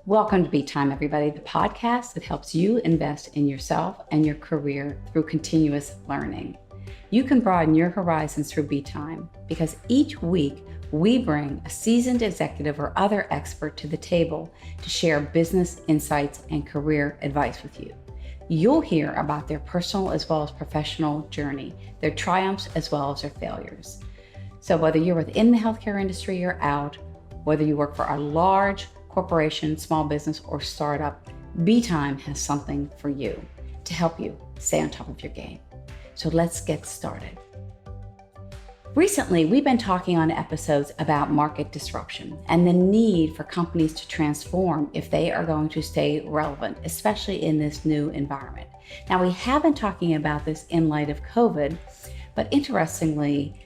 Welcome to Be Time, everybody, the podcast that helps you invest in yourself and your career through continuous learning. You can broaden your horizons through Be Time because each week we bring a seasoned executive or other expert to the table to share business insights and career advice with you. You'll hear about their personal as well as professional journey, their triumphs as well as their failures. So whether you're within the healthcare industry or out, whether you work for a large corporation, small business, or startup, Be Time has something for you to help you stay on top of your game. So let's get started. Recently, we've been talking on episodes about market disruption and the need for companies to transform if they are going to stay relevant, especially in this new environment. Now, we have been talking about this in light of COVID, but interestingly,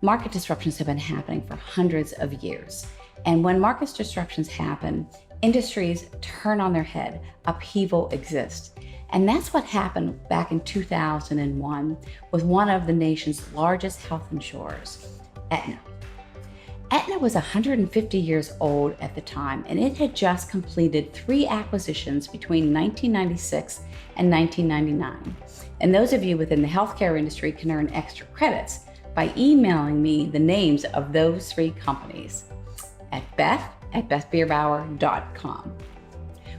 market disruptions have been happening for hundreds of years. And when market disruptions happen, industries turn on their head, upheaval exists. And that's what happened back in 2001 with one of the nation's largest health insurers, Aetna. Aetna was 150 years old at the time, and it had just completed 3 acquisitions between 1996 and 1999. And those of you within the healthcare industry can earn extra credits by emailing me the names of those 3 companies at beth@bethbeerbauer.com.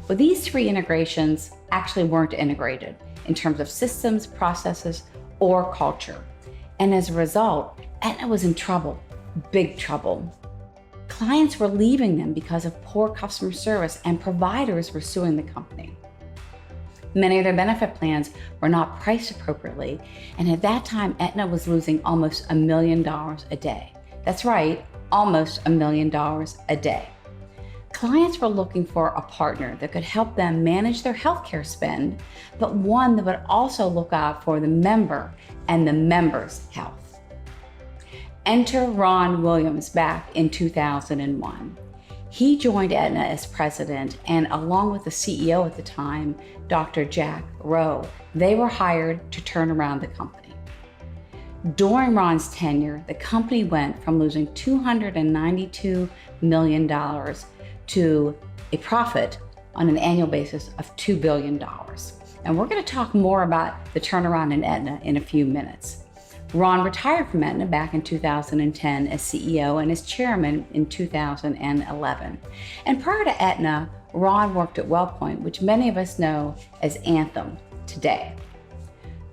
Well, these 3 integrations actually weren't integrated in terms of systems, processes, or culture. And as a result, Aetna was in trouble, big trouble. Clients were leaving them because of poor customer service, and providers were suing the company. Many of their benefit plans were not priced appropriately, and at that time, Aetna was losing almost $1 million a day. That's right, almost $1 million a day. Clients were looking for a partner that could help them manage their healthcare spend, but one that would also look out for the member and the member's health. Enter Ron Williams back in 2001. He joined Aetna as president, and along with the CEO at the time, Dr. Jack Rowe, they were hired to turn around the company. During Ron's tenure, the company went from losing $292 million to a profit on an annual basis of $2 billion. And we're going to talk more about the turnaround in Aetna in a few minutes. Ron retired from Aetna back in 2010 as CEO and as chairman in 2011. And prior to Aetna, Ron worked at WellPoint, which many of us know as Anthem today.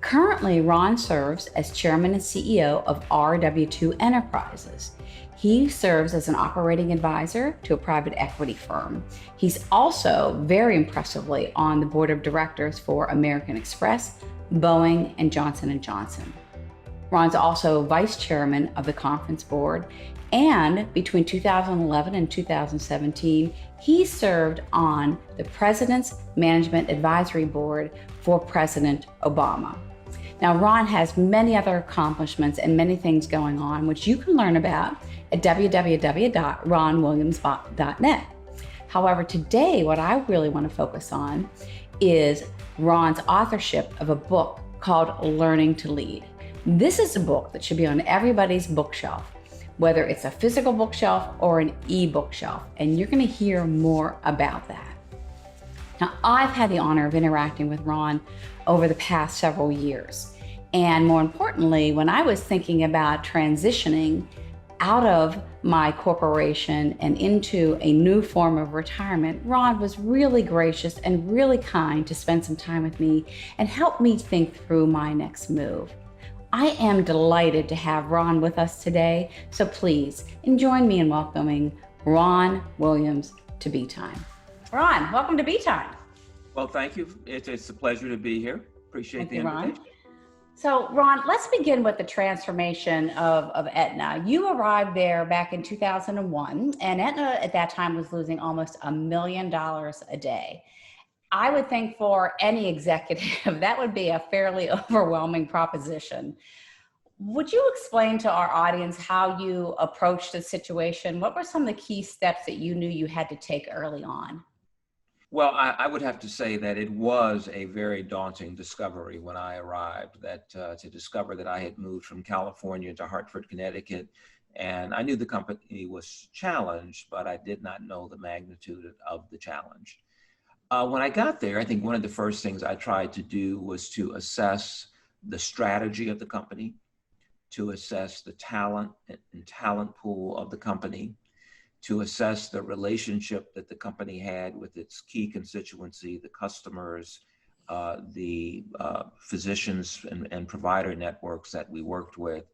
Currently, Ron serves as chairman and CEO of RW2 Enterprises. He serves as an operating advisor to a private equity firm. He's also, very impressively, on the board of directors for American Express, Boeing, and Johnson & Johnson. Ron's also vice chairman of the conference board, and between 2011 and 2017, he served on the President's Management Advisory Board for President Obama. Now, Ron has many other accomplishments and many things going on, which you can learn about at www.ronwilliams.net. However, today, what I really want to focus on is Ron's authorship of a book called Learning to Lead. This is a book that should be on everybody's bookshelf, whether it's a physical bookshelf or an e-bookshelf, and you're going to hear more about that. Now, I've had the honor of interacting with Ron over the past several years. And more importantly, when I was thinking about transitioning out of my corporation and into a new form of retirement, Ron was really gracious and really kind to spend some time with me and help me think through my next move. I am delighted to have Ron with us today, so please join me in welcoming Ron Williams to Be Time. Ron, welcome to Be Time. Well, thank you. It's a pleasure to be here. Appreciate the invitation. Ron. So, Ron, let's begin with the transformation of Aetna. You arrived there back in 2001, and Aetna at that time was losing almost $1 million a day. I would think for any executive, that would be a fairly overwhelming proposition. Would you explain to our audience how you approached the situation? What were some of the key steps that you knew you had to take early on? Well, I would have to say that it was a very daunting discovery when I arrived, that to discover that I had moved from California to Hartford, Connecticut, And I knew the company was challenged, but I did not know the magnitude of the challenge. When I got there, I think one of the first things I tried to do was to assess the strategy of the company, to assess the talent and talent pool of the company, to assess the relationship that the company had with its key constituency, the customers, the physicians and provider networks that we worked with,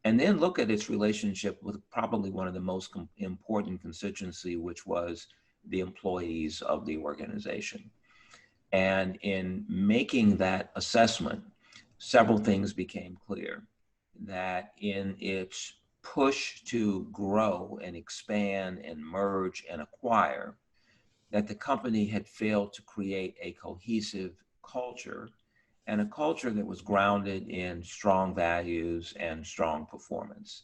and then look at its relationship with probably one of the most important constituency, which was the employees of the organization. And in making that assessment, several things became clear. That in its push to grow and expand and merge and acquire, that the company had failed to create a cohesive culture, and a culture that was grounded in strong values and strong performance.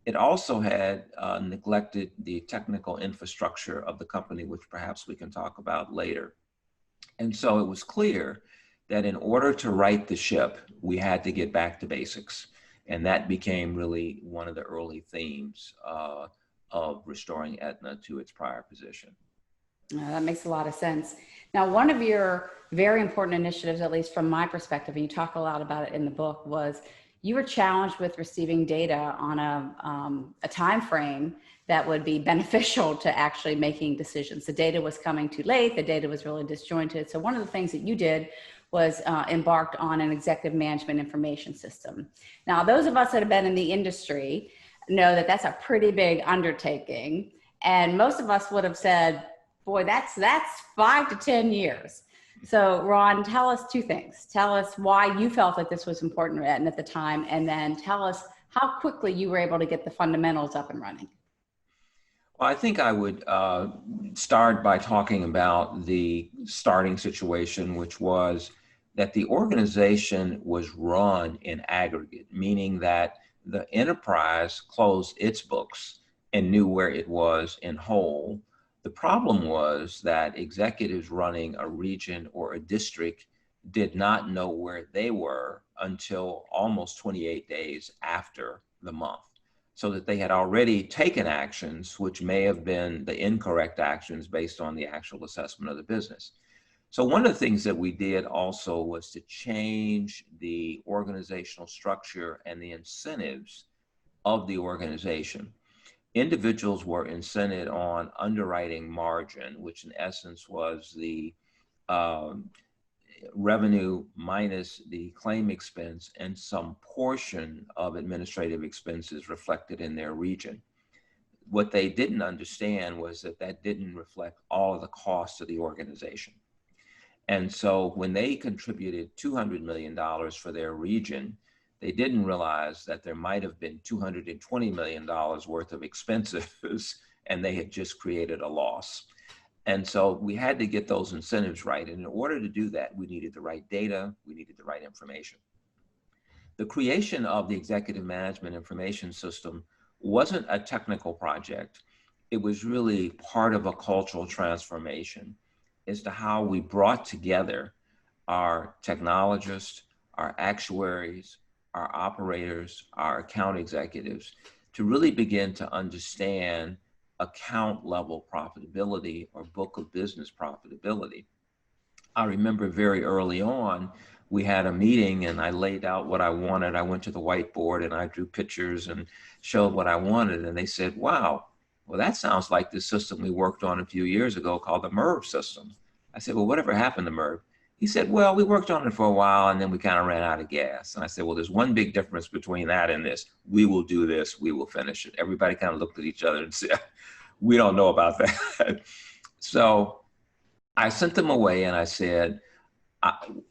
It also had neglected the technical infrastructure of the company, which perhaps we can talk about later. And so it was clear that in order to right the ship, we had to get back to basics. And that became really one of the early themes of restoring Aetna to its prior position. That makes a lot of sense. Now, one of your very important initiatives, at least from my perspective, and you talk a lot about it in the book, was you were challenged with receiving data on a time frame that would be beneficial to actually making decisions. The data was coming too late. The data was really disjointed. So one of the things that you did was embarked on an executive management information system. Now, those of us that have been in the industry know that that's a pretty big undertaking. And most of us would have said, boy, that's 5 to 10 years. So Ron, tell us two things. Tell us why you felt like this was important at the time, and then tell us how quickly you were able to get the fundamentals up and running. Well, I think I would start by talking about the starting situation, which was that the organization was run in aggregate, meaning that the enterprise closed its books and knew where it was in whole. The problem was that executives running a region or a district did not know where they were until almost 28 days after the month, so that they had already taken actions which may have been the incorrect actions based on the actual assessment of the business. So one of the things that we did also was to change the organizational structure and the incentives of the organization. Individuals were incented on underwriting margin, which in essence was the revenue minus the claim expense and some portion of administrative expenses reflected in their region. What they didn't understand was that that didn't reflect all of the costs of the organization. And so when they contributed $200 million for their region, they didn't realize that there might have been $220 million worth of expenses, and they had just created a loss. And so we had to get those incentives right. And in order to do that, we needed the right data, we needed the right information. The creation of the executive management information system wasn't a technical project. It was really part of a cultural transformation as to how we brought together our technologists, our actuaries, our operators, our account executives to really begin to understand account level profitability or book of business profitability. I remember very early on, we had a meeting and I laid out what I wanted. I went to the whiteboard and I drew pictures and showed what I wanted. And they said, wow, well, that sounds like the system we worked on a few years ago called the MERV system. I said, well, whatever happened to MERV? He said, well, we worked on it for a while and then we kind of ran out of gas. And I said, well, there's one big difference between that and this. We will do this. We will finish it. Everybody kind of looked at each other and said, we don't know about that. So I sent them away and I said,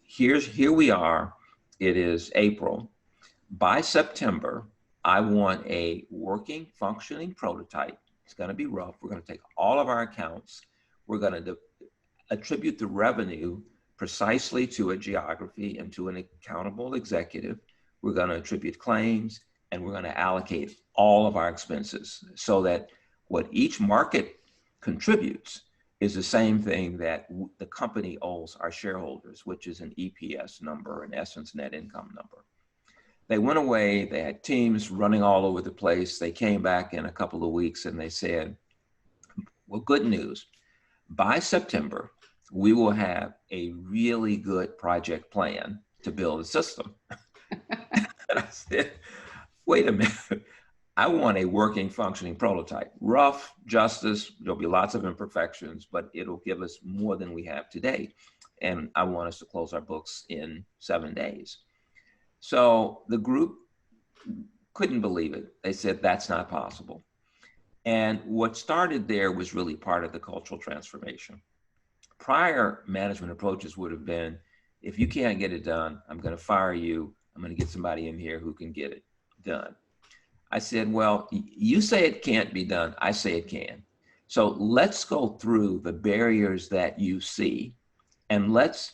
here we are. It is April. By September, I want a working, functioning prototype. It's going to be rough. We're going to take all of our accounts. We're going to attribute the revenue precisely to a geography and to an accountable executive. We're going to attribute claims and we're going to allocate all of our expenses so that what each market contributes is the same thing that the company owes our shareholders, which is an EPS number, in essence, net income number. They went away, they had teams running all over the place. They came back in a couple of weeks and they said, well, good news. By September, we will have a really good project plan to build a system. And I said, wait a minute. I want a working, functioning prototype. Rough, justice, there'll be lots of imperfections, but it'll give us more than we have today. And I want us to close our books in 7 days. So the group couldn't believe it. They said, that's not possible. And what started there was really part of the cultural transformation. Prior management approaches would have been, if you can't get it done, I'm going to fire you. I'm going to get somebody in here who can get it done. I said, well, you say it can't be done. I say it can. So let's go through the barriers that you see and let's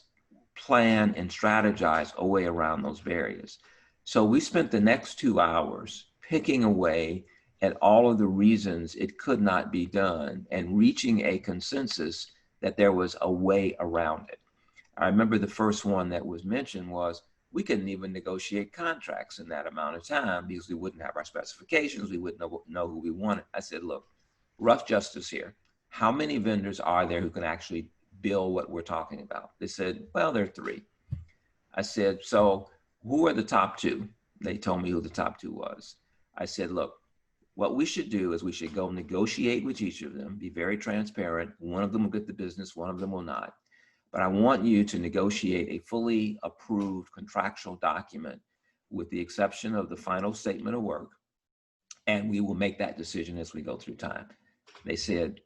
plan and strategize a way around those barriers. So we spent the next 2 hours picking away at all of the reasons it could not be done and reaching a consensus that there was a way around it. I remember the first one that was mentioned was, we couldn't even negotiate contracts in that amount of time because we wouldn't have our specifications. We wouldn't know who we wanted. I said, look, rough justice here. How many vendors are there who can actually build what we're talking about? They said, well, there are 3. I said, so who are the top 2? They told me who the top 2 was. I said, look, what we should do is we should go negotiate with each of them, be very transparent. One of them will get the business, one of them will not. But I want you to negotiate a fully approved contractual document with the exception of the final statement of work. And we will make that decision as we go through time. They said,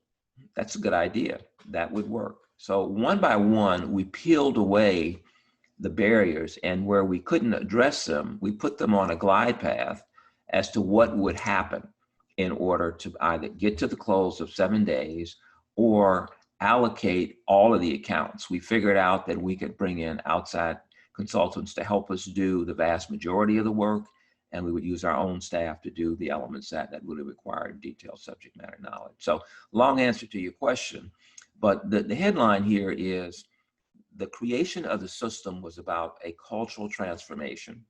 that's a good idea. That would work. So one by one, we peeled away the barriers, and where we couldn't address them, we put them on a glide path as to what would happen in order to either get to the close of 7 days or allocate all of the accounts. We figured out that we could bring in outside consultants to help us do the vast majority of the work, and we would use our own staff to do the elements that really required detailed subject matter knowledge. So long answer to your question, but the headline here is the creation of the system was about a cultural transformation,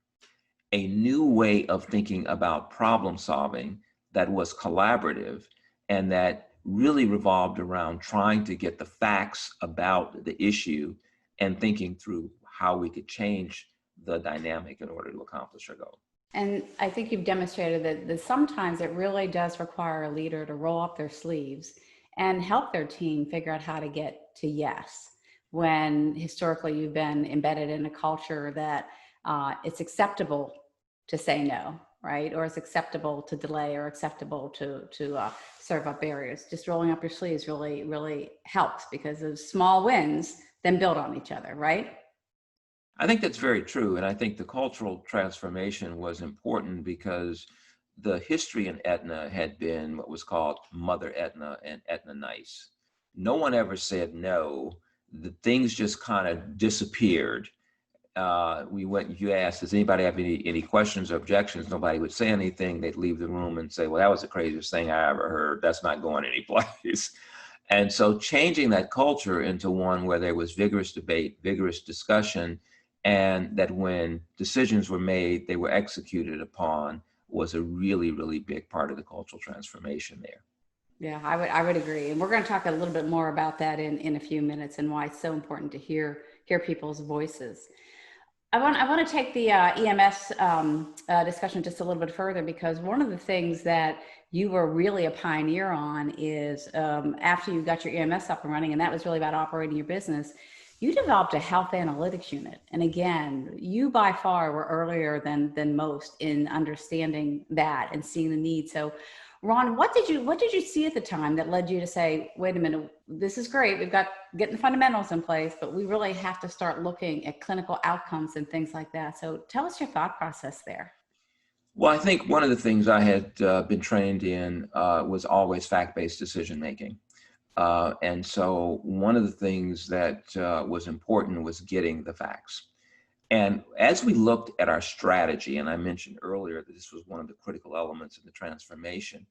a new way of thinking about problem solving that was collaborative and that really revolved around trying to get the facts about the issue and thinking through how we could change the dynamic in order to accomplish our goal. And I think you've demonstrated that sometimes it really does require a leader to roll up their sleeves and help their team figure out how to get to yes, when historically you've been embedded in a culture that it's acceptable to say no, right? Or it's acceptable to delay or acceptable to serve up barriers. Just rolling up your sleeves really, really helps because of small wins then build on each other, right? I think that's very true. And I think the cultural transformation was important because the history in Aetna had been what was called Mother Aetna and Aetna Nice. No one ever said no. The things just kind of disappeared. You asked, does anybody have any questions or objections? Nobody would say anything. They'd leave the room and say, well, that was the craziest thing I ever heard. That's not going anyplace. And so changing that culture into one where there was vigorous debate, vigorous discussion, and that when decisions were made, they were executed upon was a really, really big part of the cultural transformation there. Yeah, I would agree. And we're going to talk a little bit more about that in a few minutes and why it's so important to hear people's voices. I want to take the EMS discussion just a little bit further, because one of the things that you were really a pioneer on is after you got your EMS up and running, and that was really about operating your business, you developed a health analytics unit. And again, you by far were earlier than most in understanding that and seeing the need. So Ron, what did you see at the time that led you to say, wait a minute, this is great. We've got getting the fundamentals in place, but we really have to start looking at clinical outcomes and things like that. So tell us your thought process there. Well, I think one of the things I had been trained in was always fact-based decision making. And so one of the things that was important was getting the facts. And as we looked at our strategy, and I mentioned earlier that this was one of the critical elements of the transformation,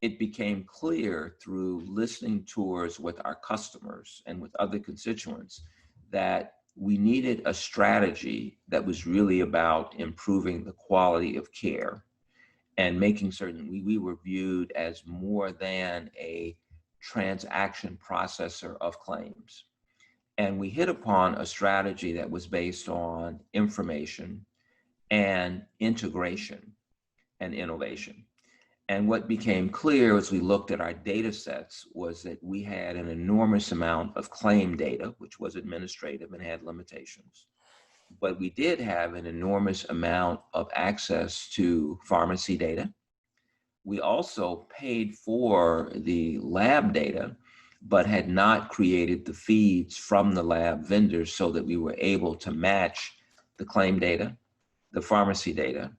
it became clear through listening tours with our customers and with other constituents that we needed a strategy that was really about improving the quality of care and making certain we were viewed as more than a transaction processor of claims. And we hit upon a strategy that was based on information and integration and innovation. And what became clear as we looked at our data sets was that we had an enormous amount of claim data, which was administrative and had limitations. But we did have an enormous amount of access to pharmacy data. We also paid for the lab data, but had not created the feeds from the lab vendors so that we were able to match the claim data, the pharmacy data,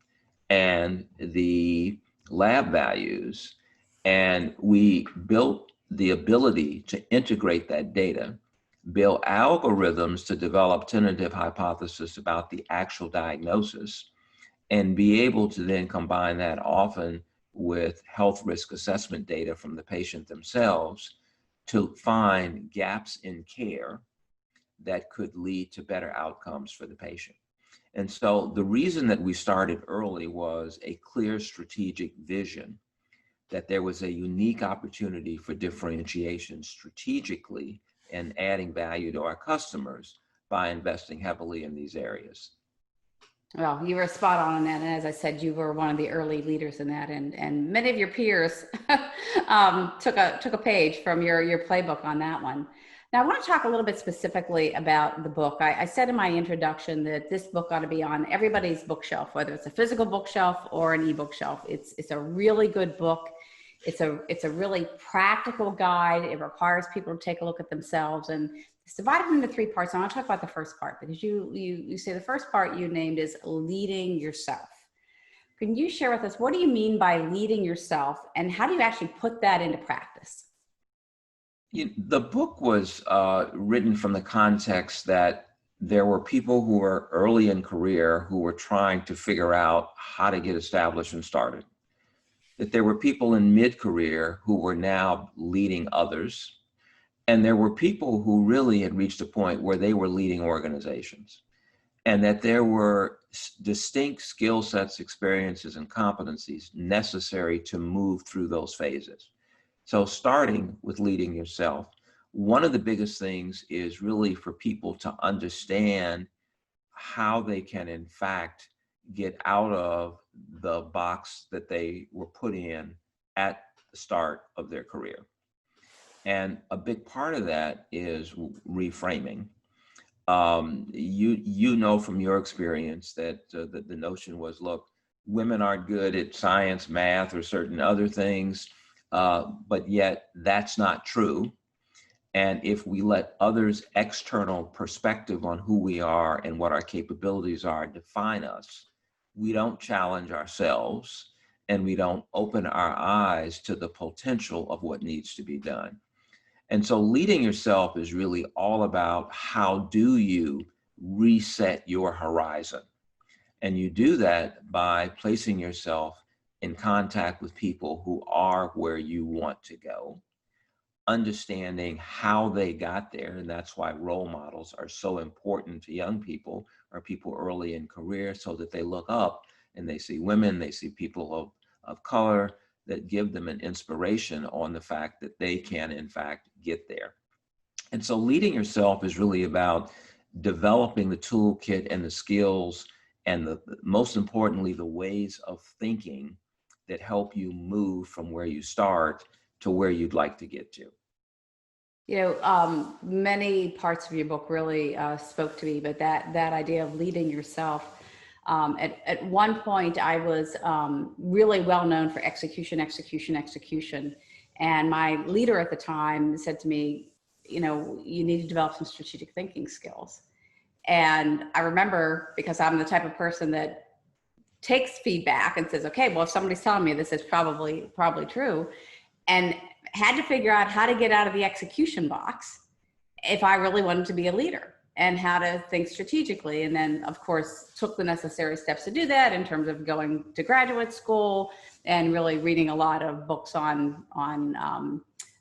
and the lab values. And we built the ability to integrate that data, build algorithms to develop tentative hypothesis about the actual diagnosis, and be able to then combine that often with health risk assessment data from the patient themselves to find gaps in care that could lead to better outcomes for the patient. And so the reason that we started early was a clear strategic vision that there was a unique opportunity for differentiation strategically and adding value to our customers by investing heavily in these areas. Well, you were spot on that. And as I said, you were one of the early leaders in that. And many of your peers took a page from your playbook on that one. Now, I want to talk a little bit specifically about the book. I said in my introduction that this book ought to be on everybody's bookshelf, whether it's a physical bookshelf or an ebook shelf. It's a really good book. It's a really practical guide. It requires people to take a look at themselves, and it's divided into three parts. I want to talk about the first part because you say the first part you named is leading yourself. Can you share with us, what do you mean by leading yourself, and how do you actually put that into practice? The book was written from the context that there were people who were early in career who were trying to figure out how to get established and started. That there were people in mid-career who were now leading others. And there were people who really had reached a point where they were leading organizations. And that there were distinct skill sets, experiences, and competencies necessary to move through those phases. So starting with leading yourself, one of the biggest things is really for people to understand how they can, in fact, get out of the box that they were put in at the start of their career. And a big part of that is reframing. You know from your experience that the notion was, look, women aren't good at science, math, or certain other things, but yet that's not true. And if we let others' external perspective on who we are and what our capabilities are define us, we don't challenge ourselves and we don't open our eyes to the potential of what needs to be done. And so leading yourself is really all about how do you reset your horizon. And you do that by placing yourself in contact with people who are where you want to go, understanding how they got there. And that's why role models are so important to young people or people early in career, so that they look up and they see women, they see people of color, that give them an inspiration on the fact that they can, in fact, get there. And so leading yourself is really about developing the toolkit and the skills and most importantly, the ways of thinking that help you move from where you start to where you'd like to get to. You know, many parts of your book really spoke to me, but that idea of leading yourself. At one point, I was really well known for execution. And my leader at the time said to me, you know, you need to develop some strategic thinking skills. And I remember, because I'm the type of person that takes feedback and says, okay, well, if somebody's telling me this is probably true, and had to figure out how to get out of the execution box if I really wanted to be a leader, and how to think strategically. And then, of course, took the necessary steps to do that in terms of going to graduate school and really reading a lot of books on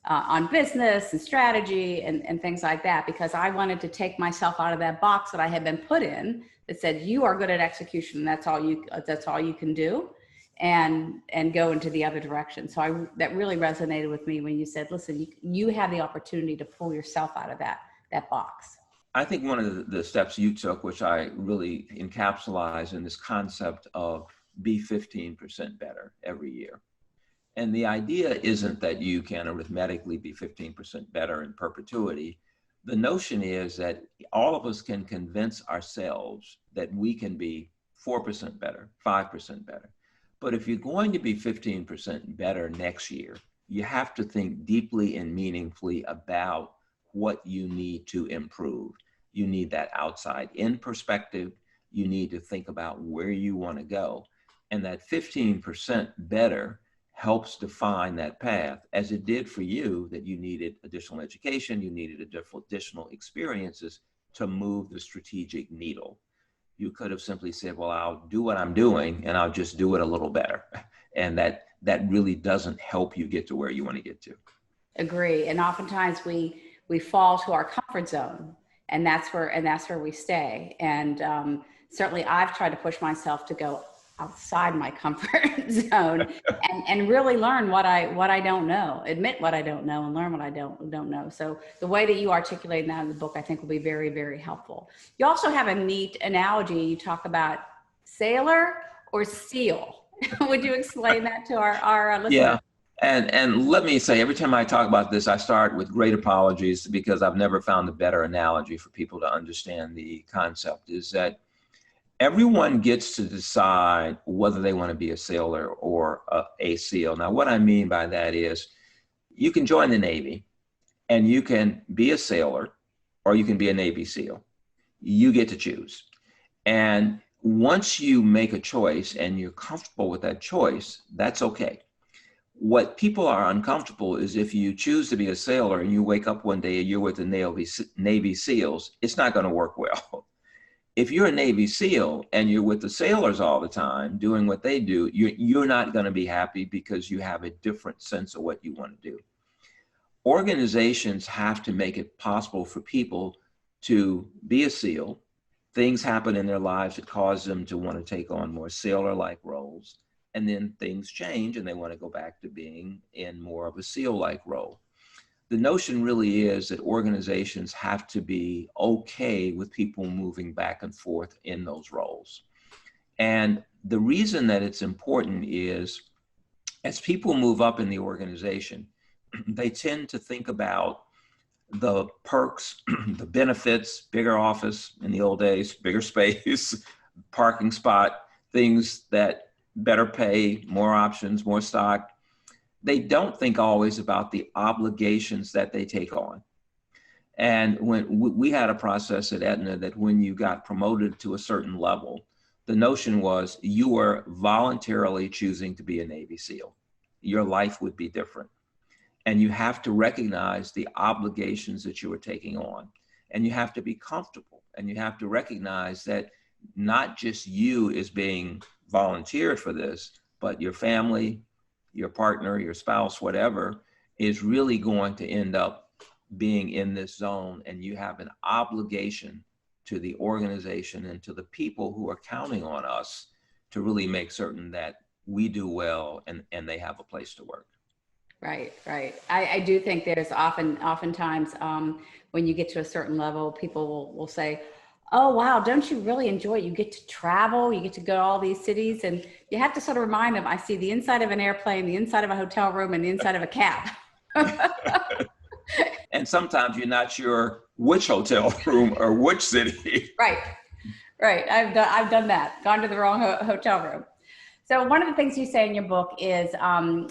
on business and strategy and things like that, because I wanted to take myself out of that box that I had been put in that said, you are good at execution. And that's all you can do, and go into the other direction. So that really resonated with me when you said, listen, you have the opportunity to pull yourself out of that box. I think one of the steps you took, which I really encapsulize in this concept of be 15% better every year. And the idea isn't that you can arithmetically be 15% better in perpetuity. The notion is that all of us can convince ourselves that we can be 4% better, 5% better. But if you're going to be 15% better next year, you have to think deeply and meaningfully about what you need to improve. You need that outside in perspective. You need to think about where you want to go. And that 15% better helps define that path, as it did for you, that you needed additional education, you needed additional experiences to move the strategic needle. You could have simply said, well, I'll do what I'm doing and I'll just do it a little better. And that really doesn't help you get to where you want to get to. Agree. And oftentimes we fall to our comfort zone, and that's where we stay. And certainly I've tried to push myself to go outside my comfort zone and really learn what I don't know, admit what I don't know, and learn what I don't know. So the way that you articulate that in the book, I think, will be very, very helpful. You also have a neat analogy. You talk about sailor or seal. Would you explain that to our listeners? Yeah. And let me say, every time I talk about this, I start with great apologies, because I've never found a better analogy for people to understand the concept, is that everyone gets to decide whether they want to be a sailor or a SEAL. Now, what I mean by that is you can join the Navy and you can be a sailor, or you can be a Navy SEAL. You get to choose. And once you make a choice and you're comfortable with that choice, that's okay. What people are uncomfortable is if you choose to be a sailor and you wake up one day and you're with the Navy SEALs, it's not going to work well. If you're a Navy SEAL and you're with the sailors all the time doing what they do, you're not going to be happy, because you have a different sense of what you want to do. Organizations have to make it possible for people to be a SEAL. Things happen in their lives that cause them to want to take on more sailor-like roles. And then things change and they want to go back to being in more of a SEAL-like role. The notion really is that organizations have to be okay with people moving back and forth in those roles. And the reason that it's important is, as people move up in the organization, they tend to think about the perks, the benefits, bigger office in the old days, bigger space, parking spot, things that better pay, more options, more stock. They don't think always about the obligations that they take on. And when we had a process at Aetna that when you got promoted to a certain level, the notion was you were voluntarily choosing to be a Navy SEAL. Your life would be different. And you have to recognize the obligations that you are taking on. And you have to be comfortable. And you have to recognize that not just you is being volunteered for this, but your family, your partner, your spouse, whatever, is really going to end up being in this zone. And you have an obligation to the organization and to the people who are counting on us to really make certain that we do well and they have a place to work. Right, right. I do think there's oftentimes when you get to a certain level, people will say, oh, wow, don't you really enjoy it? You get to travel, you get to go to all these cities, and you have to sort of remind them, I see the inside of an airplane, the inside of a hotel room, and the inside of a cab. And sometimes you're not sure which hotel room or which city. Right, right. I've done that, gone to the wrong hotel room. So one of the things you say in your book is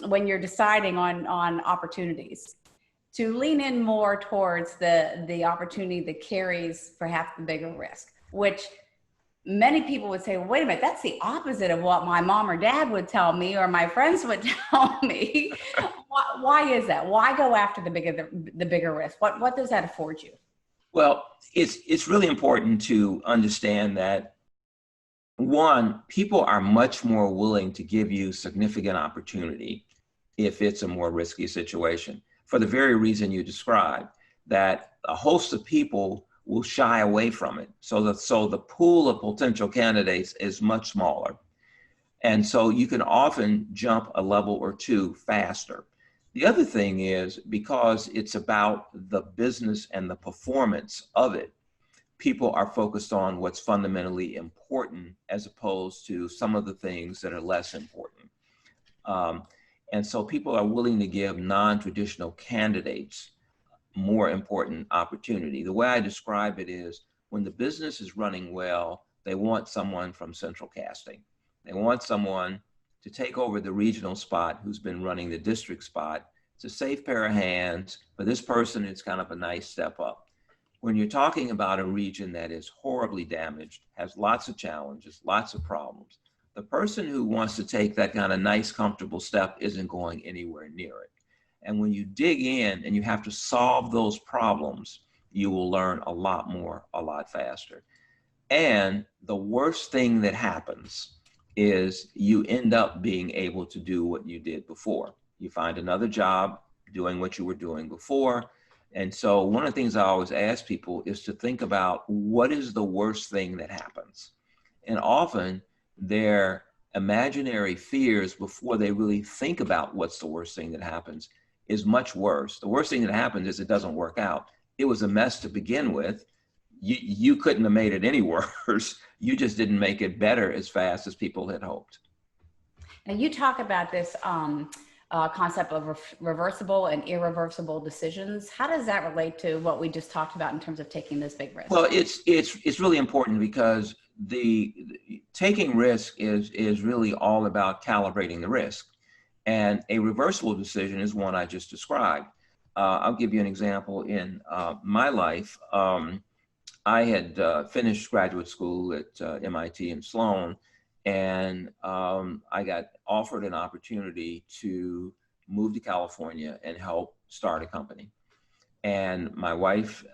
when you're deciding on opportunities, to lean in more towards the opportunity that carries perhaps the bigger risk, which many people would say, well, wait a minute, that's the opposite of what my mom or dad would tell me or my friends would tell me. Why is that? Why go after the bigger risk? What does that afford you? Well, it's really important to understand that, one, people are much more willing to give you significant opportunity if it's a more risky situation. for the very reason you described, that a host of people will shy away from it. So the pool of potential candidates is much smaller. And so you can often jump a level or two faster. The other thing is, because it's about the business and the performance of it, people are focused on what's fundamentally important as opposed to some of the things that are less important. And so people are willing to give non-traditional candidates more important opportunity. The way I describe it is, when the business is running well, they want someone from central casting. They want someone to take over the regional spot who's been running the district spot. It's a safe pair of hands. For this person, it's kind of a nice step up. When you're talking about a region that is horribly damaged, has lots of challenges, lots of problems, the person who wants to take that kind of nice, comfortable step isn't going anywhere near it. And when you dig in and you have to solve those problems, you will learn a lot more, a lot faster. And the worst thing that happens is you end up being able to do what you did before. You find another job doing what you were doing before. And so one of the things I always ask people is to think about, what is the worst thing that happens? And often their imaginary fears, before they really think about what's the worst thing that happens, is much worse. The worst thing that happens is it doesn't work out. It was a mess to begin with. You couldn't have made it any worse. You just didn't make it better as fast as people had hoped. Now, you talk about this concept of reversible and irreversible decisions. How does that relate to what we just talked about in terms of taking those big risks? Well, it's really important, because the taking risk is really all about calibrating the risk. And a reversible decision is one I just described. I'll give you an example. In my life, I had finished graduate school at MIT and Sloan, and I got offered an opportunity to move to California and help start a company. And my wife,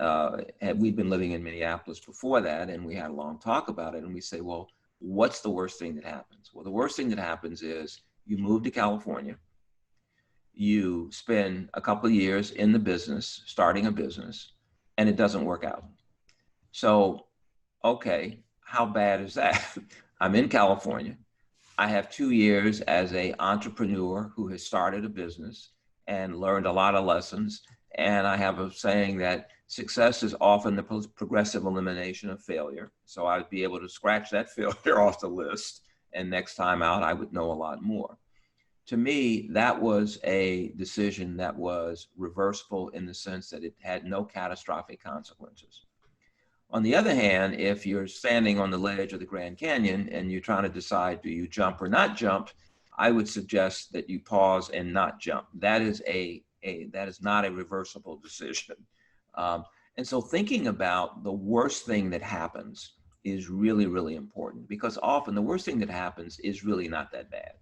we'd been living in Minneapolis before that, and we had a long talk about it. And we say, well, what's the worst thing that happens? Well, the worst thing that happens is you move to California, you spend a couple of years in the business, starting a business, and it doesn't work out. So, okay, how bad is that? I'm in California. I have 2 years as an entrepreneur who has started a business and learned a lot of lessons. And I have a saying that success is often the progressive elimination of failure. So I'd be able to scratch that failure off the list. And next time out, I would know a lot more. To me, that was a decision that was reversible in the sense that it had no catastrophic consequences. On the other hand, if you're standing on the ledge of the Grand Canyon and you're trying to decide, do you jump or not jump, I would suggest that you pause and not jump. That is that is not a reversible decision. And so thinking about the worst thing that happens is really, really important, because often the worst thing that happens is really not that bad.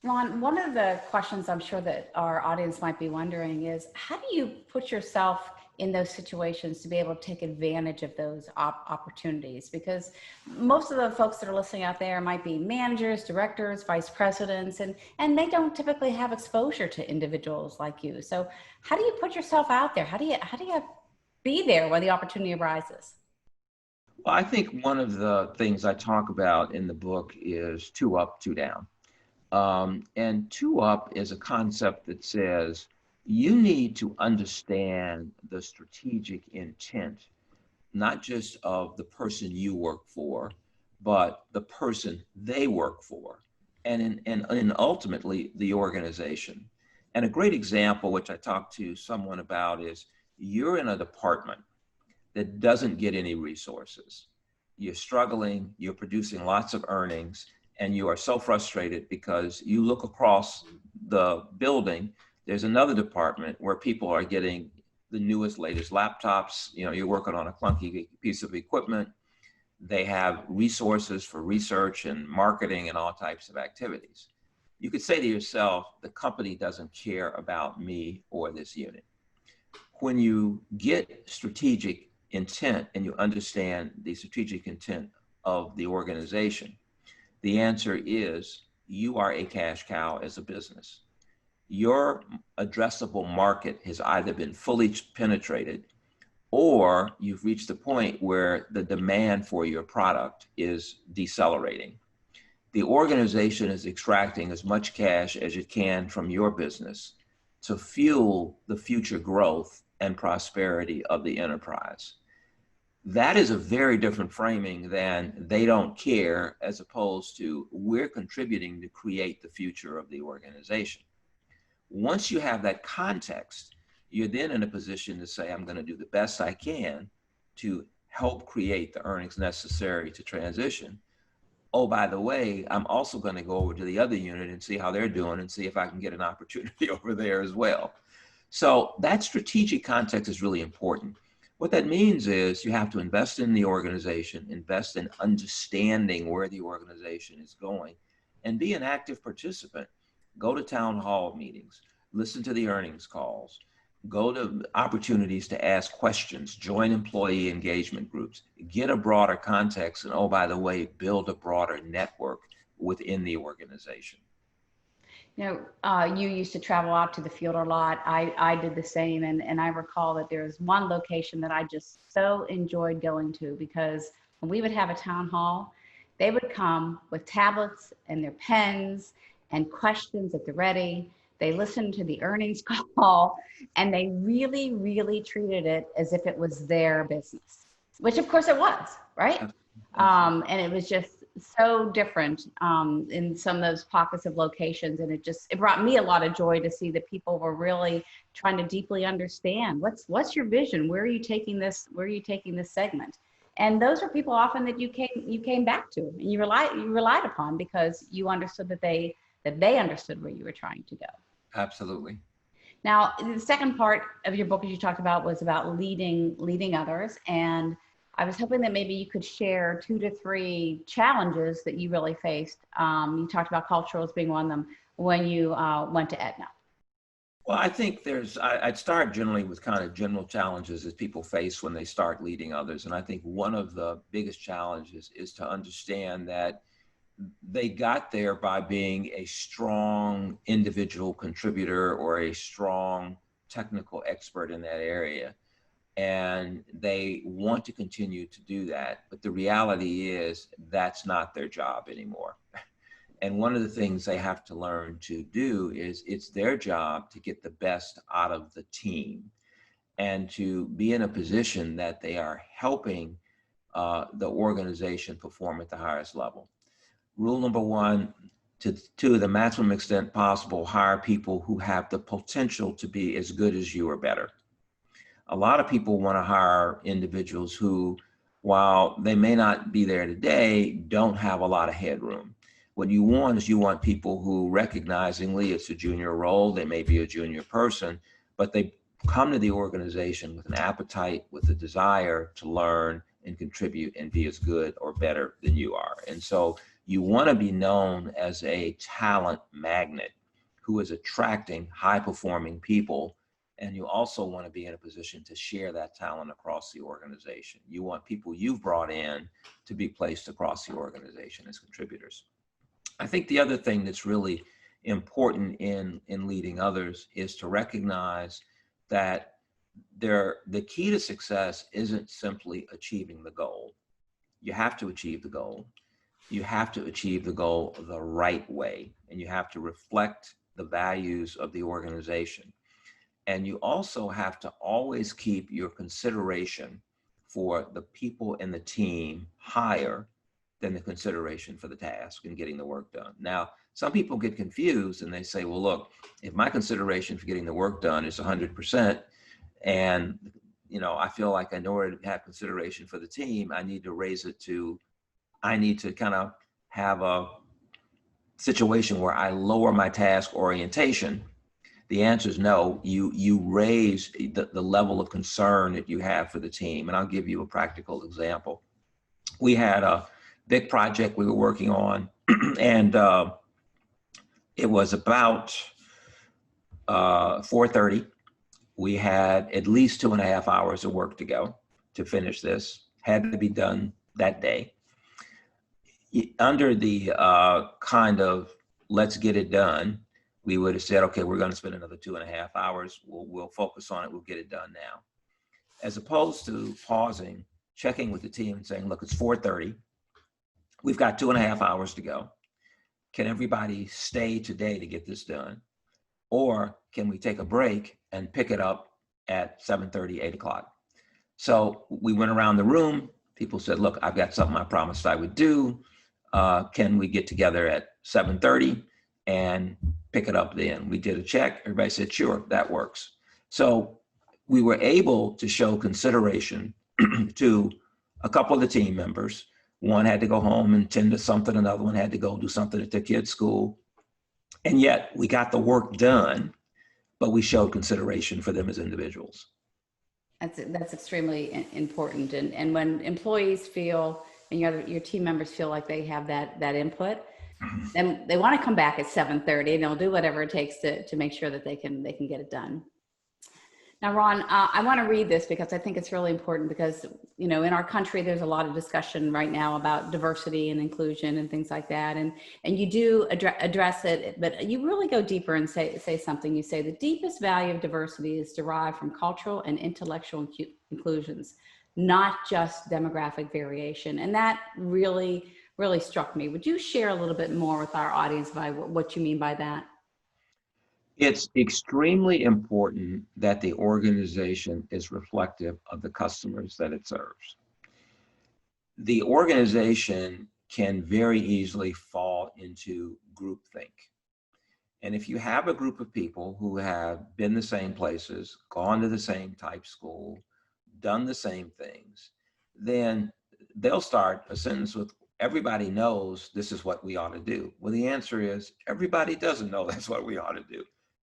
Ron, one of the questions I'm sure that our audience might be wondering is, how do you put yourself in those situations to be able to take advantage of those opportunities? Because most of the folks that are listening out there might be managers, directors, vice presidents, and they don't typically have exposure to individuals like you. So how do you put yourself out there? How do you be there when the opportunity arises? Well, I think one of the things I talk about in the book is 2 up, 2 down. And 2 up is a concept that says you need to understand the strategic intent, not just of the person you work for, but the person they work for, and ultimately the organization. And a great example, which I talked to someone about, is you're in a department that doesn't get any resources. You're struggling, you're producing lots of earnings, and you are so frustrated because you look across the building, there's another department where people are getting the newest, latest laptops. You know, you're working on a clunky piece of equipment. They have resources for research and marketing and all types of activities. You could say to yourself, the company doesn't care about me or this unit. When you get strategic intent and you understand the strategic intent of the organization, the answer is you are a cash cow as a business. your addressable market has either been fully penetrated or you've reached the point where the demand for your product is decelerating. The organization is extracting as much cash as it can from your business to fuel the future growth and prosperity of the enterprise. That is a very different framing than they don't care, as opposed to we're contributing to create the future of the organization. Once you have that context, you're then in a position to say, I'm going to do the best I can to help create the earnings necessary to transition. Oh, by the way, I'm also going to go over to the other unit and see how they're doing and see if I can get an opportunity over there as well. So that strategic context is really important. What that means is you have to invest in the organization, invest in understanding where the organization is going, and be an active participant. Go to town hall meetings, listen to the earnings calls, go to opportunities to ask questions, join employee engagement groups, get a broader context, and oh, by the way, build a broader network within the organization. You used to travel out to the field a lot. I did the same. And I recall that there was one location that I just so enjoyed going to, because when we would have a town hall, they would come with tablets and their pens and questions at the ready. They listened to the earnings call, and they really, really treated it as if it was their business, which of course it was, right? And it was just so different in some of those pockets of locations. And it brought me a lot of joy to see that people were really trying to deeply understand what's your vision? Where are you taking this? Where are you taking this segment? And those are people often that you came back to, and you relied upon, because you understood that they understood where you were trying to go. Absolutely. Now, the second part of your book, as you talked about, was about leading others. And I was hoping that maybe you could share 2 to 3 challenges that you really faced. You talked about cultural as being one of them when you went to Aetna. Well, I think I'd start generally with kind of general challenges that people face when they start leading others. And I think one of the biggest challenges is to understand that they got there by being a strong individual contributor or a strong technical expert in that area. And they want to continue to do that. But the reality is that's not their job anymore. And one of the things they have to learn to do is it's their job to get the best out of the team and to be in a position that they are helping the organization perform at the highest level. Rule number 1, to the maximum extent possible, hire people who have the potential to be as good as you or better. A lot of people want to hire individuals who, while they may not be there today, don't have a lot of headroom. What you want is people who, recognizingly it's a junior role, they may be a junior person, but they come to the organization with an appetite, with a desire to learn and contribute and be as good or better than you are. And so you want to be known as a talent magnet who is attracting high-performing people. And you also want to be in a position to share that talent across the organization. You want people you've brought in to be placed across the organization as contributors. I think the other thing that's really important in leading others is to recognize that the key to success isn't simply achieving the goal. You have to achieve the goal. You have to achieve the goal the right way, and you have to reflect the values of the organization. And you also have to always keep your consideration for the people in the team higher than the consideration for the task and getting the work done. Now, some people get confused and they say, well, look, if my consideration for getting the work done is 100%, and I feel like in order to have consideration for the team, I need to kind of have a situation where I lower my task orientation. The answer is no. You raise the level of concern that you have for the team. And I'll give you a practical example. We had a big project we were working on, and it was about 4:30. We had at least 2.5 hours of work to go to finish this. Had to be done that day. Under the kind of let's get it done, we would have said, okay, we're going to spend another 2.5 hours. We'll focus on it. We'll get it done now. As opposed to pausing, checking with the team and saying, look, it's 4:30. We've got 2.5 hours to go. Can everybody stay today to get this done? Or can we take a break and pick it up at 7:30, 8 o'clock? So we went around the room. People said, look, I've got something I promised I would do. Can we get together at 7:30 and pick it up then? We did a check. Everybody said, sure, that works. So we were able to show consideration to a couple of the team members. One had to go home and tend to something. Another one had to go do something at their kid's school. And yet we got the work done, but we showed consideration for them as individuals. That's extremely important. And when employees feel and your team members feel like they have that input, then they want to come back at 7:30 and they'll do whatever it takes to make sure that they can get it done. Now, Ron, I want to read this because I think it's really important because, in our country, there's a lot of discussion right now about diversity and inclusion and things like that. And you do address it, but you really go deeper and say something. You say the deepest value of diversity is derived from cultural and intellectual inclusions, not just demographic variation. And that really, really struck me. Would you share a little bit more with our audience by what you mean by that? It's extremely important that the organization is reflective of the customers that it serves. The organization can very easily fall into groupthink. And if you have a group of people who have been the same places, gone to the same type school, done the same things, then they'll start a sentence with, everybody knows this is what we ought to do. Well, the answer is everybody doesn't know that's what we ought to do.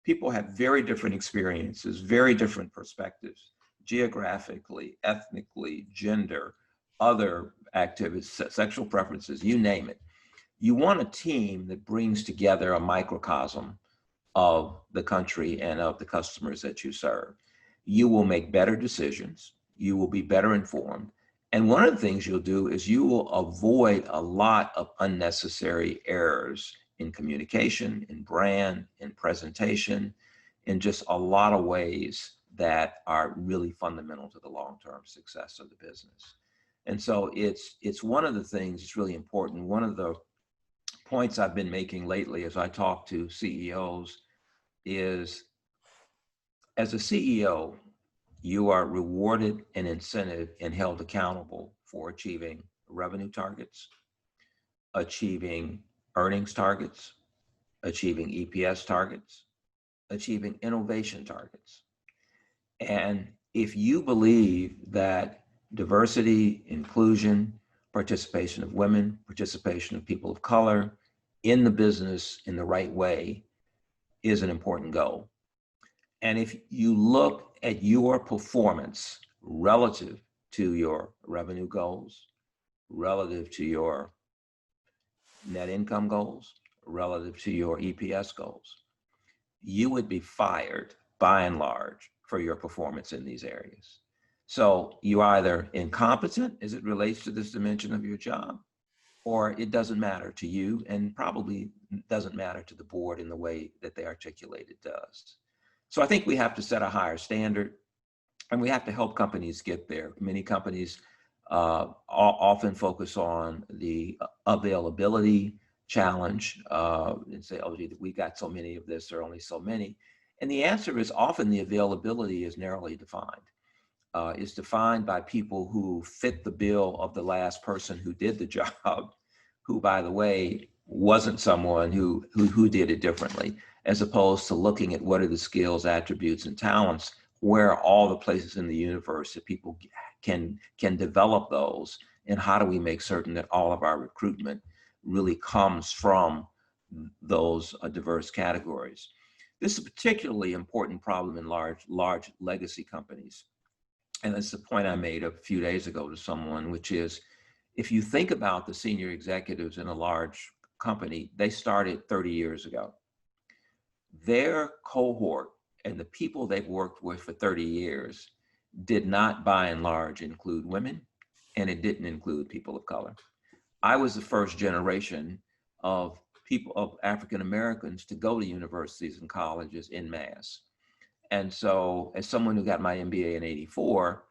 People have very different experiences, very different perspectives, geographically, ethnically, gender, other activities, sexual preferences, you name it. You want a team that brings together a microcosm of the country and of the customers that you serve. You will make better decisions. You will be better informed. And one of the things you'll do is you will avoid a lot of unnecessary errors in communication, in brand, in presentation, in just a lot of ways that are really fundamental to the long-term success of the business. And so it's one of the things that's really important. One of the points I've been making lately as I talk to CEOs is, as a CEO, you are rewarded and incented and held accountable for achieving revenue targets, achieving earnings targets, achieving EPS targets, achieving innovation targets. And if you believe that diversity, inclusion, participation of women, participation of people of color in the business in the right way is an important goal. And if you look at your performance relative to your revenue goals, relative to your net income goals, relative to your EPS goals, you would be fired by and large for your performance in these areas. So you're either incompetent as it relates to this dimension of your job, or it doesn't matter to you and probably doesn't matter to the board in the way that they articulate it does. So I think we have to set a higher standard and we have to help companies get there. Many companies often focus on the availability challenge and say, oh, gee, we got so many of this, there are only so many. And the answer is often the availability is narrowly defined. Is defined by people who fit the bill of the last person who did the job, who, by the way, wasn't someone who did it differently, as opposed to looking at what are the skills, attributes, and talents, where are all the places in the universe that people can develop those, and how do we make certain that all of our recruitment really comes from those diverse categories. This is a particularly important problem in large legacy companies. And that's the point I made a few days ago to someone, which is, if you think about the senior executives in a large company, they started 30 years ago. Their cohort and the people they've worked with for 30 years did not, by and large, include women, and it didn't include people of color. I was the first generation of people of African Americans to go to universities and colleges en masse. And so as someone who got my MBA in 84,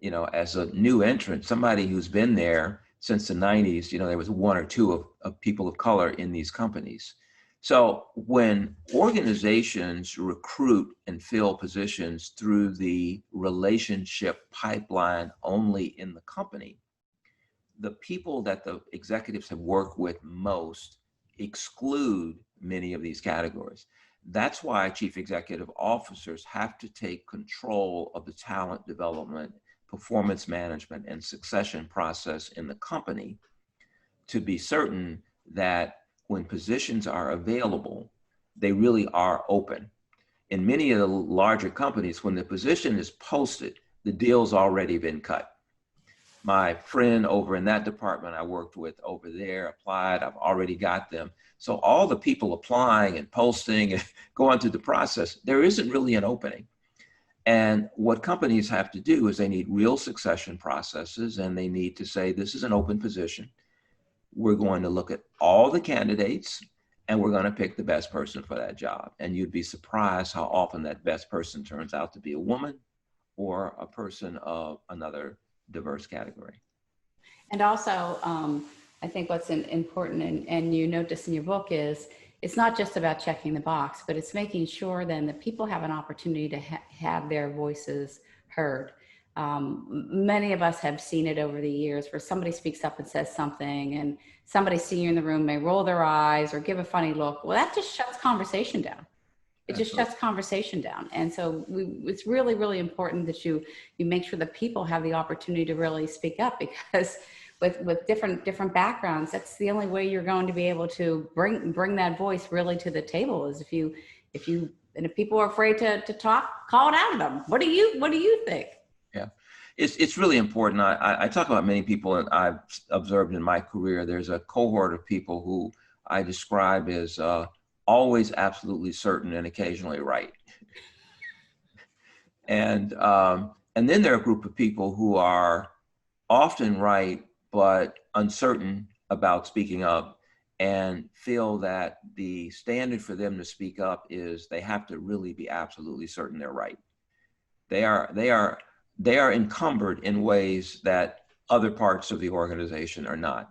you know, as a new entrant, somebody who's been there since the 90s, you know, there was one or two of people of color in these companies. So when organizations recruit and fill positions through the relationship pipeline only in the company, the people that the executives have worked with most exclude many of these categories. That's why chief executive officers have to take control of the talent development, performance management, and succession process in the company to be certain that when positions are available, they really are open. In many of the larger companies, when the position is posted, the deal's already been cut. My friend over in that department I worked with over there applied, I've already got them. So all the people applying and posting and going through the process, there isn't really an opening. And what companies have to do is they need real succession processes, and they need to say, this is an open position. We're going to look at all the candidates, and we're going to pick the best person for that job. And you'd be surprised how often that best person turns out to be a woman or a person of another diverse category. And also, I think what's important, and you note this in your book, is it's not just about checking the box, but it's making sure then that people have an opportunity to have their voices heard. Many of us have seen it over the years where somebody speaks up and says something, and somebody senior in the room may roll their eyes or give a funny look. Well, that just shuts conversation down. It just shuts conversation down. And so it's really, really important that you make sure that people have the opportunity to really speak up, because with different backgrounds, that's the only way you're going to be able to bring that voice really to the table, is if people are afraid to talk, call it out of them. What do you think? Yeah, it's really important. I talk about many people that I've observed in my career. There's a cohort of people who I describe as always absolutely certain and occasionally right. And then there are a group of people who are often right, but uncertain about speaking up, and feel that the standard for them to speak up is they have to really be absolutely certain they're right. They are encumbered in ways that other parts of the organization are not.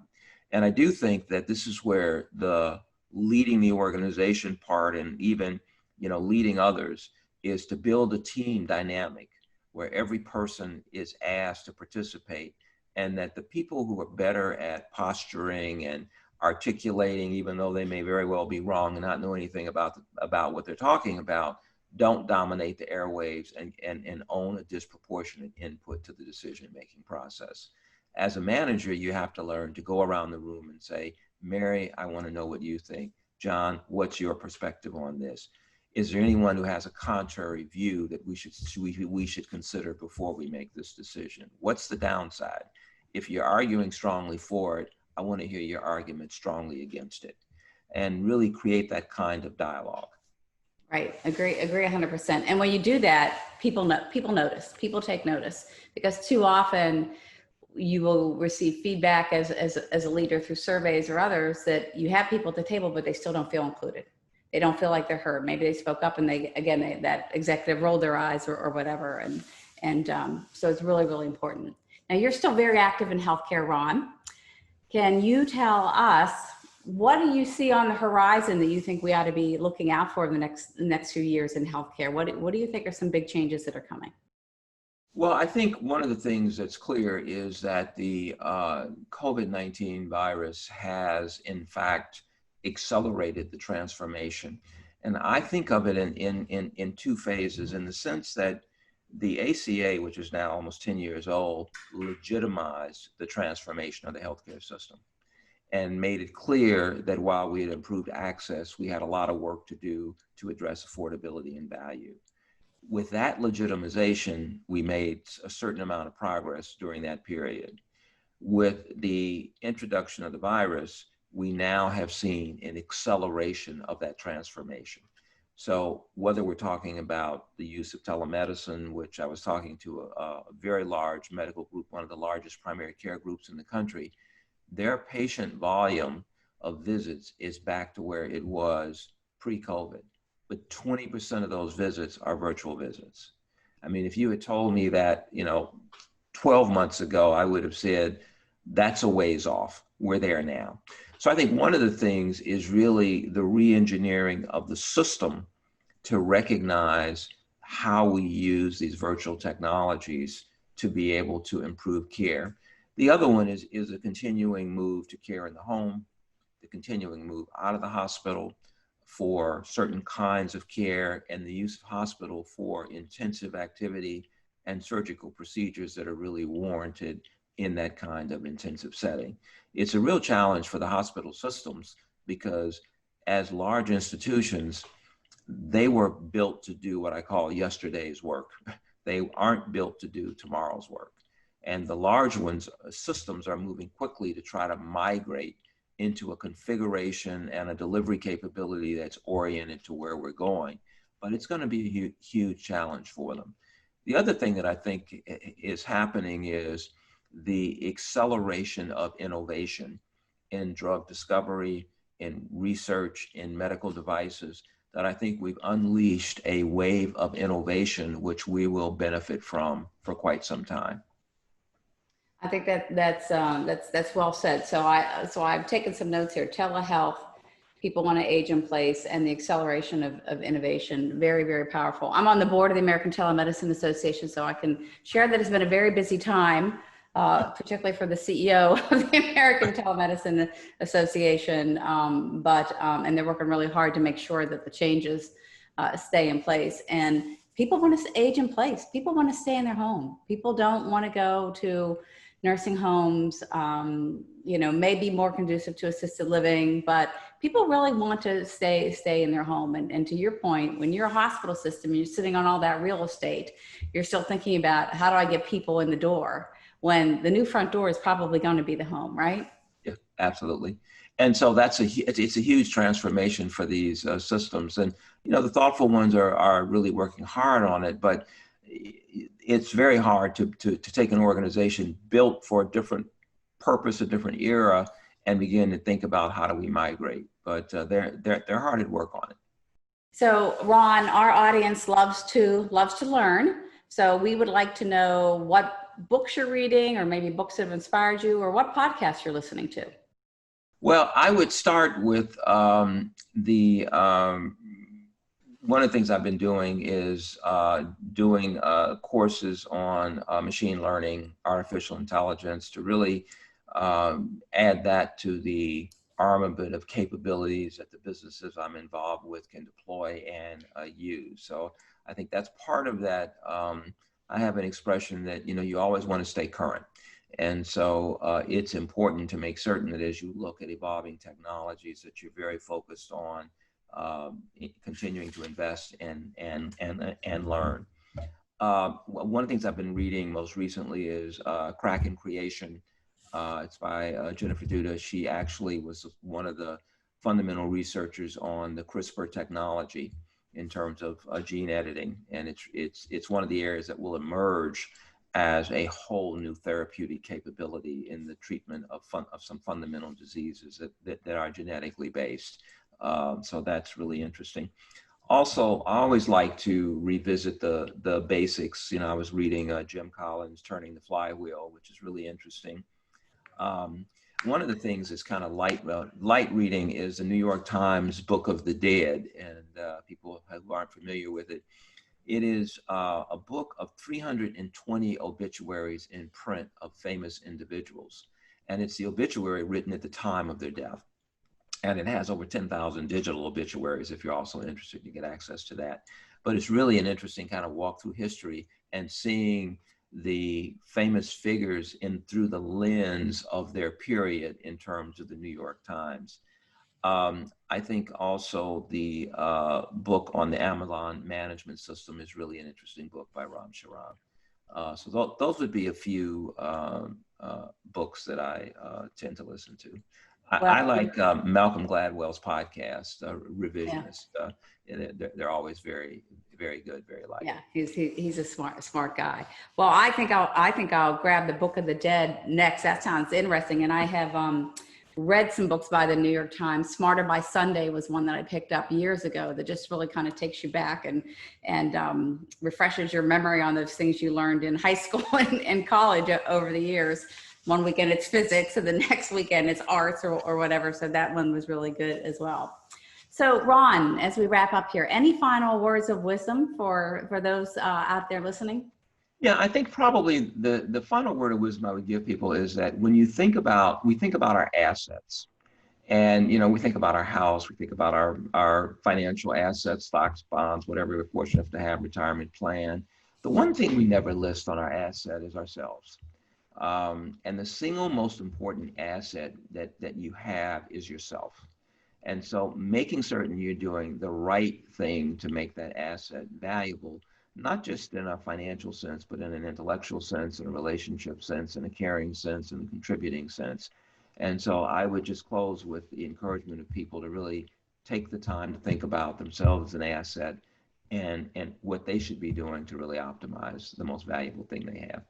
And I do think that this is where the leading the organization part, and even, you know, leading others, is to build a team dynamic where every person is asked to participate, and that the people who are better at posturing and articulating, even though they may very well be wrong and not know anything about what they're talking about, don't dominate the airwaves and own a disproportionate input to the decision-making process. As a manager, you have to learn to go around the room and say, Mary, I want to know what you think. John, what's your perspective on this? Is there anyone who has a contrary view that we should consider before we make this decision? What's the downside? If you're arguing strongly for it, I want to hear your argument strongly against it, and really create that kind of dialogue. Right. Agree 100%. And when you do that, people notice, people take notice, because too often you will receive feedback as a leader through surveys or others that you have people at the table, but they still don't feel included. They don't feel like they're heard. Maybe they spoke up and that executive rolled their eyes or whatever. And so it's really, really important. Now, you're still very active in healthcare, Ron. Can you tell us, what do you see on the horizon that you think we ought to be looking out for in the next few years in healthcare? What do you think are some big changes that are coming? Well, I think one of the things that's clear is that the COVID-19 virus has, in fact, accelerated the transformation. And I think of it in two phases, in the sense that the ACA, which is now almost 10 years old, legitimized the transformation of the healthcare system and made it clear that while we had improved access, we had a lot of work to do to address affordability and value. With that legitimization, we made a certain amount of progress during that period. With the introduction of the virus, we now have seen an acceleration of that transformation. So whether we're talking about the use of telemedicine, which I was talking to a very large medical group, one of the largest primary care groups in the country, their patient volume of visits is back to where it was pre-COVID, but 20% of those visits are virtual visits. I mean, if you had told me that, 12 months ago, I would have said, that's a ways off. We're there now. So I think one of the things is really the re-engineering of the system to recognize how we use these virtual technologies to be able to improve care. The other one is a continuing move to care in the home, the continuing move out of the hospital for certain kinds of care, and the use of hospital for intensive activity and surgical procedures that are really warranted in that kind of intensive setting. It's a real challenge for the hospital systems because as large institutions, they were built to do what I call yesterday's work. They aren't built to do tomorrow's work. And the large ones, systems are moving quickly to try to migrate into a configuration and a delivery capability that's oriented to where we're going. But it's going to be a huge challenge for them. The other thing that I think is happening is the acceleration of innovation in drug discovery, in research, in medical devices, that I think we've unleashed a wave of innovation, which we will benefit from for quite some time. I think that's well said. So I've taken some notes here. Telehealth, people want to age in place, and the acceleration of innovation. Very, very powerful. I'm on the board of the American Telemedicine Association, so I can share that it's been a very busy time, particularly for the CEO of the American Telemedicine Association. And they're working really hard to make sure that the changes stay in place. And people want to age in place. People want to stay in their home. People don't want to go to nursing homes, may be more conducive to assisted living, but people really want to stay in their home. And to your point, when you're a hospital system, you're sitting on all that real estate, you're still thinking about how do I get people in the door when the new front door is probably going to be the home, right? Yeah, absolutely. And so it's a huge transformation for these systems. And, the thoughtful ones are really working hard on it, but it's very hard to take an organization built for a different purpose, a different era, and begin to think about how do we migrate. But they're hard at work on it. So Ron, our audience loves to learn. So we would like to know what books you're reading, or maybe books that have inspired you, or what podcasts you're listening to. Well, I would start with one of the things I've been doing is doing courses on machine learning, artificial intelligence, to really add that to the armament of capabilities that the businesses I'm involved with can deploy and use. So I think that's part of that. I have an expression that, you always want to stay current. And so it's important to make certain that as you look at evolving technologies, that you're very focused on continuing to invest and learn. One of the things I've been reading most recently is Kraken Creation. It's by Jennifer Duda. She actually was one of the fundamental researchers on the CRISPR technology in terms of gene editing, and it's one of the areas that will emerge as a whole new therapeutic capability in the treatment of some fundamental diseases that are genetically based. So that's really interesting. Also, I always like to revisit the basics. I was reading Jim Collins' Turning the Flywheel, which is really interesting. One of the things that's kind of light reading is the New York Times Book of the Dead, and people who aren't familiar with it, it is a book of 320 obituaries in print of famous individuals, and it's the obituary written at the time of their death. And it has over 10,000 digital obituaries if you're also interested to get access to that. But it's really an interesting kind of walk through history and seeing the famous figures through the lens of their period in terms of the New York Times. I think also the book on the Amazon management system is really an interesting book by Ram Charan. So those would be a few books that I tend to listen to. I like Malcolm Gladwell's podcast, Revisionist. Yeah. They're always very, very good, very light. Yeah, he's a smart guy. Well, I think I'll grab the Book of the Dead next. That sounds interesting. And I have read some books by the New York Times. Smarter by Sunday was one that I picked up years ago that just really kind of takes you back and refreshes your memory on those things you learned in high school and college over the years. One weekend it's physics and the next weekend it's arts or whatever. So that one was really good as well. So Ron, as we wrap up here, any final words of wisdom for those out there listening? Yeah, I think probably the final word of wisdom I would give people is that when we think about our assets, and we think about our house, we think about our financial assets, stocks, bonds, whatever we're fortunate to have, retirement plan. The one thing we never list on our asset is ourselves. And the single most important asset that you have is yourself. And so making certain you're doing the right thing to make that asset valuable, not just in a financial sense, but in an intellectual sense, in a relationship sense, in a caring sense, in a contributing sense. And so I would just close with the encouragement of people to really take the time to think about themselves as an asset and what they should be doing to really optimize the most valuable thing they have.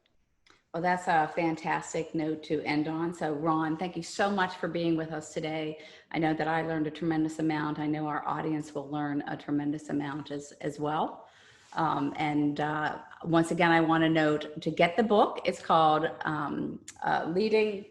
Well, that's a fantastic note to end on. So Ron, thank you so much for being with us today. I know that I learned a tremendous amount. I know our audience will learn a tremendous amount as well. Once again, I want to note to get the book, it's called Learning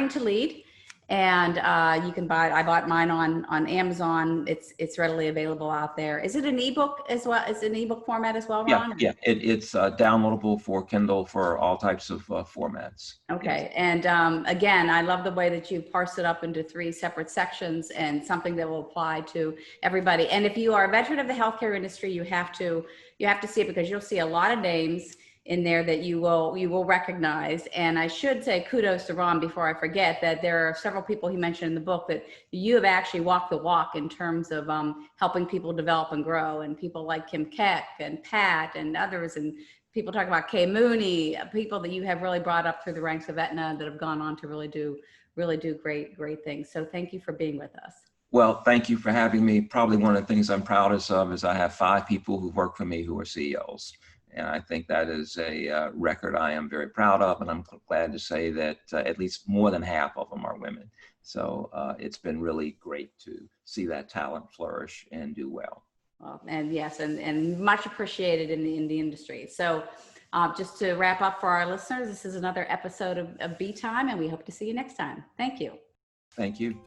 to Lead. And you can buy it. I bought mine on Amazon. It's readily available out there. Is it an ebook as well? Is it an ebook format as well, Ron? Yeah. It's downloadable for Kindle for all types of formats. Okay. Yes. And again, I love the way that you parse it up into 3 separate sections and something that will apply to everybody. And if you are a veteran of the healthcare industry, you have to see it because you'll see a lot of names in there that you will recognize. And I should say kudos to Ron before I forget that there are several people he mentioned in the book that you have actually walked the walk in terms of helping people develop and grow, and people like Kim Keck and Pat and others, and people talk about Kay Mooney, people that you have really brought up through the ranks of Aetna that have gone on to really do great things. So thank you for being with us. Well, thank you for having me. Probably one of the things I'm proudest of is I have 5 people who work for me who are CEOs. And I think that is a record I am very proud of. And I'm glad to say that at least more than half of them are women. So it's been really great to see that talent flourish and do well. And yes, and much appreciated in the industry. So just to wrap up for our listeners, this is another episode of Be Time, and we hope to see you next time. Thank you. Thank you.